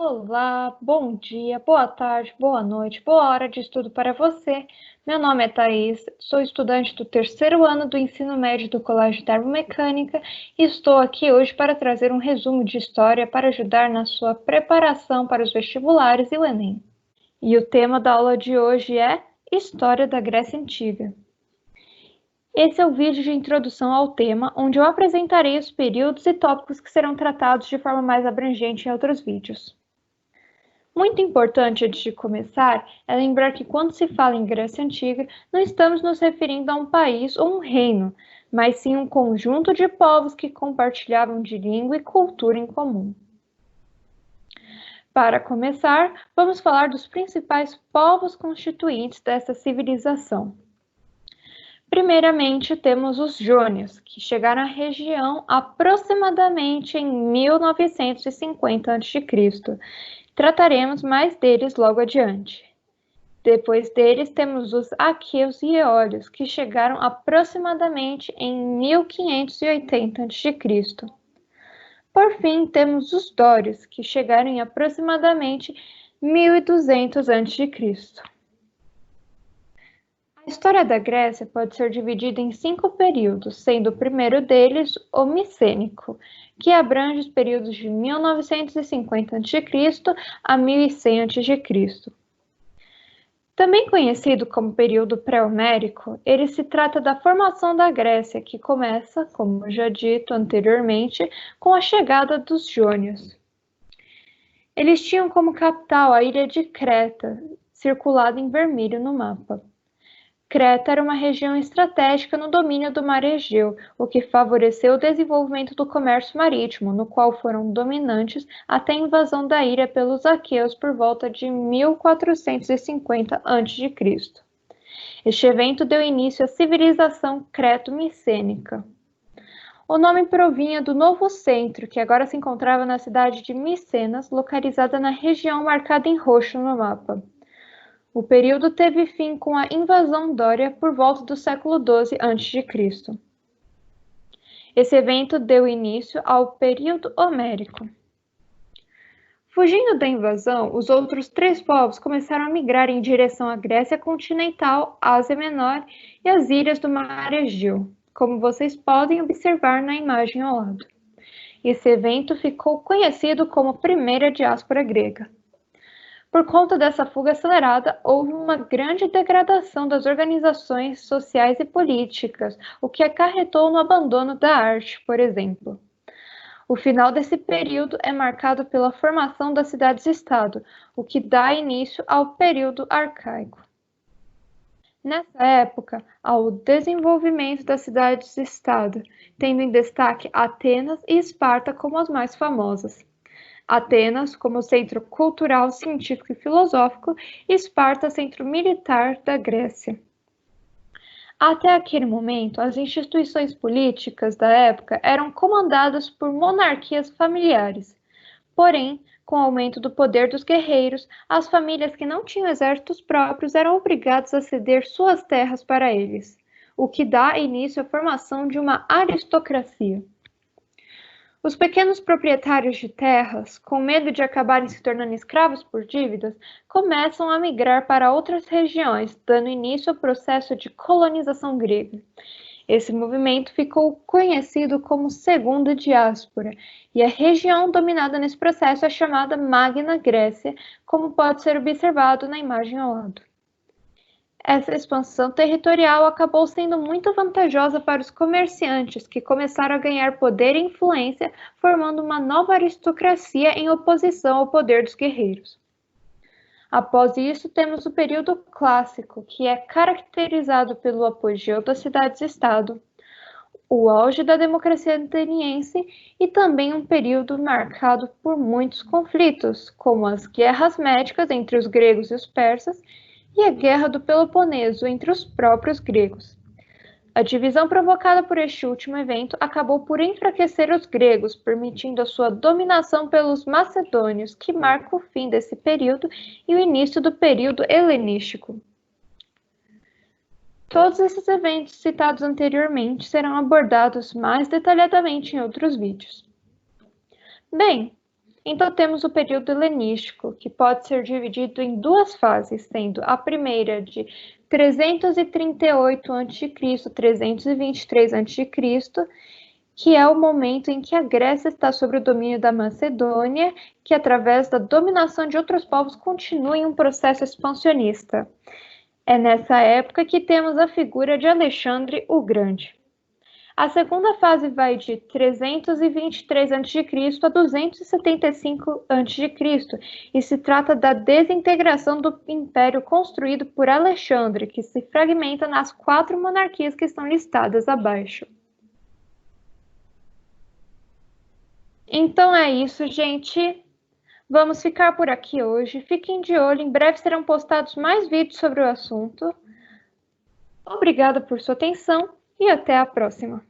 Olá, bom dia, boa tarde, boa noite, boa hora de estudo para você. Meu nome é Thaís, sou estudante do terceiro ano do ensino médio do Colégio Termomecânica e estou aqui hoje para trazer um resumo de história para ajudar na sua preparação para os vestibulares e o Enem. E o tema da aula de hoje é História da Grécia Antiga. Esse é o vídeo de introdução ao tema, onde eu apresentarei os períodos e tópicos que serão tratados de forma mais abrangente em outros vídeos. Muito importante antes de começar é lembrar que quando se fala em Grécia Antiga, não estamos nos referindo a um país ou um reino, mas sim um conjunto de povos que compartilhavam de língua e cultura em comum. Para começar, vamos falar dos principais povos constituintes dessa civilização. Primeiramente, temos os jônios, que chegaram à região aproximadamente em 1950 a.C. Trataremos mais deles logo adiante. Depois deles, temos os aqueus e eólios, que chegaram aproximadamente em 1580 a.C. Por fim, temos os dórios, que chegaram em aproximadamente 1200 a.C. A história da Grécia pode ser dividida em 5 períodos, sendo o primeiro deles o Micênico, que abrange os períodos de 1950 a.C. a 1100 a.C. Também conhecido como período pré-homérico, ele se trata da formação da Grécia, que começa, como já dito anteriormente, com a chegada dos jônios. Eles tinham como capital a ilha de Creta, circulada em vermelho no mapa. Creta era uma região estratégica no domínio do mar Egeu, o que favoreceu o desenvolvimento do comércio marítimo, no qual foram dominantes até a invasão da ilha pelos aqueus por volta de 1450 a.C. Este evento deu início à civilização creto-micênica. O nome provinha do novo centro, que agora se encontrava na cidade de Micenas, localizada na região marcada em roxo no mapa. O período teve fim com a invasão dória por volta do século XII a.C. Esse evento deu início ao período homérico. Fugindo da invasão, os outros 3 povos começaram a migrar em direção à Grécia continental, Ásia Menor e as ilhas do Mar Egeu, como vocês podem observar na imagem ao lado. Esse evento ficou conhecido como Primeira Diáspora Grega. Por conta dessa fuga acelerada, houve uma grande degradação das organizações sociais e políticas, o que acarretou no abandono da arte, por exemplo. O final desse período é marcado pela formação das cidades-estado, o que dá início ao período arcaico. Nessa época, há o desenvolvimento das cidades-estado, tendo em destaque Atenas e Esparta como as mais famosas. Atenas como centro cultural, científico e filosófico, e Esparta centro militar da Grécia. Até aquele momento, as instituições políticas da época eram comandadas por monarquias familiares. Porém, com o aumento do poder dos guerreiros, as famílias que não tinham exércitos próprios eram obrigadas a ceder suas terras para eles, o que dá início à formação de uma aristocracia. Os pequenos proprietários de terras, com medo de acabarem se tornando escravos por dívidas, começam a migrar para outras regiões, dando início ao processo de colonização grega. Esse movimento ficou conhecido como Segunda Diáspora, e a região dominada nesse processo é chamada Magna Grécia, como pode ser observado na imagem ao lado. Essa expansão territorial acabou sendo muito vantajosa para os comerciantes, que começaram a ganhar poder e influência, formando uma nova aristocracia em oposição ao poder dos guerreiros. Após isso, temos o período clássico, que é caracterizado pelo apogeu das cidades-estado, o auge da democracia ateniense e também um período marcado por muitos conflitos, como as guerras médicas entre os gregos e os persas, e a Guerra do Peloponeso entre os próprios gregos. A divisão provocada por este último evento acabou por enfraquecer os gregos, permitindo a sua dominação pelos macedônios, que marca o fim desse período e o início do período helenístico. Todos esses eventos citados anteriormente serão abordados mais detalhadamente em outros vídeos. Bem, Então, temos o período helenístico, que pode ser dividido em duas fases, sendo a primeira de 338 a.C., 323 a.C., que é o momento em que a Grécia está sob o domínio da Macedônia, que através da dominação de outros povos continua em um processo expansionista. É nessa época que temos a figura de Alexandre o Grande. A segunda fase vai de 323 a.C. a 275 a.C. e se trata da desintegração do império construído por Alexandre, que se fragmenta nas 4 monarquias que estão listadas abaixo. Então é isso, gente. Vamos ficar por aqui hoje. Fiquem de olho, em breve serão postados mais vídeos sobre o assunto. Obrigada por sua atenção e até a próxima.